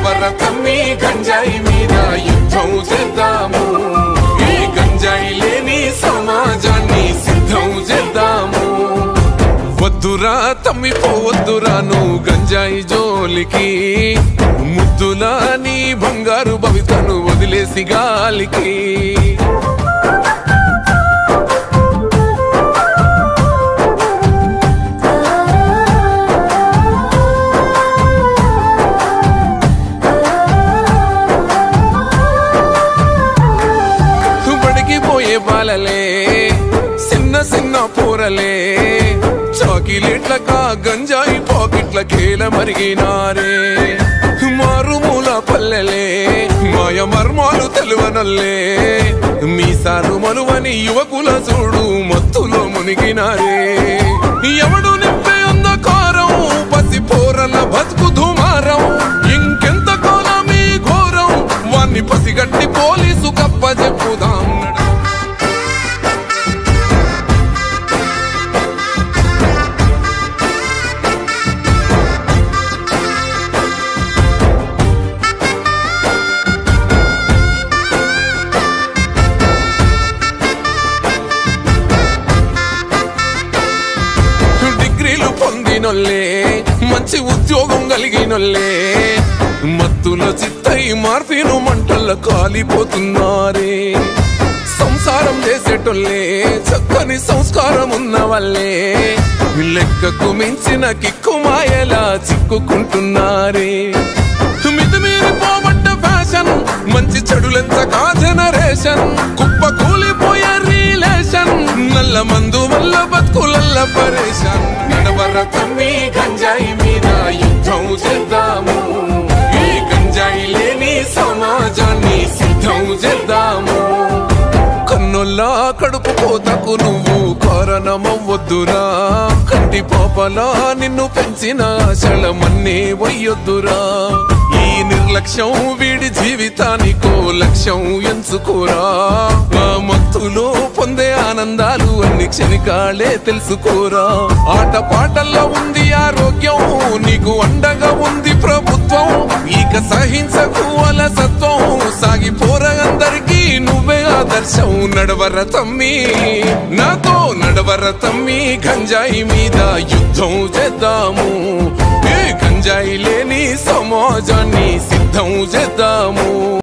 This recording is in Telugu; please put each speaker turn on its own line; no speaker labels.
నడవరతమ్మి గంజాయి మీద యుద్ధం చేద్దాము ఈ గంజాయి లేని సమాజాన్ని సిద్ధం చేద్దాము వద్దురా తమ్మి పోవద్దురా నువ్వు గంజాయి జోలికి ముద్దులా నీ బంగారు భవితను వదిలేసి గాలికి బాలలే చిన్న చిన్న పూరలే చాకిలేట్లకా గంజాయి పాకెట్ల కేల మరిగినారే మారుమూల పల్లెలే మాయ మర్మాలు తెలువనల్లే మీసాలు మనువని యువకుల చూడు మత్తులో మునిగినారే ఎవడు నింపే అంధకారం పసి పోరల బతుకు దుమారం ఇంకెంత కాలం మీ ఘోరం వాన్ని పసిగట్టి పోలీసు కప్ప చెప్పుదాం పొందినొల్లే మంచి ఉద్యోగం కలిగినొల్లే మత్తులో చిత్తై మార్పిను మంటల్లో కాలిపోతున్నారే సంసారం చేసేటోళ్ళే చక్కని సంస్కారం ఉన్న వాళ్ళే లెక్కకు మించిన కిక్కు మాయలా చిక్కుకుంటున్నారే మితిమీరి పోబట్ట ఫ్యాషన్ మంచి చెడులెంతకా జనరేషన్ కుప్ప కూలిపోయే రిలేషన్ నల్ల మందు వల్ల బతుకులల్ల పరేషన్ నడవరతమ్మి గంజాయి మీద యుద్ధం చేద్దాము ఈ గంజాయి లేని సమాజాన్ని సిద్ధం చేద్దాము కన్నుల్లా కడుపు కోతకు నువ్వు కారణమవ్వొద్దురా కంటి పాపలా నిన్ను పెంచిన ఆశలమన్నీ వయ్యొద్దురా ఈ నిర్లక్ష్యం వీడి జీవితానికో లక్ష్యం ఎంచుకోరా ఆ మత్తులో పొందే ఆనందాలు అన్ని క్షణికాలే తెలుసుకోరా ఆట పాటల్లో ఉంది ఆరోగ్యం నీకు అండగా ఉంది ప్రభుత్వం ఇక సహించకు అలసత్వం సాగిపోరా అందరికీ నువ్వే ఆదర్శం నడవరతమ్మి నాతో నడవరతమ్మి గంజాయి మీద యుద్ధం చేద్దాము ఏ గంజాయి లేని సమాజాన్ని సిద్ధం చేద్దాము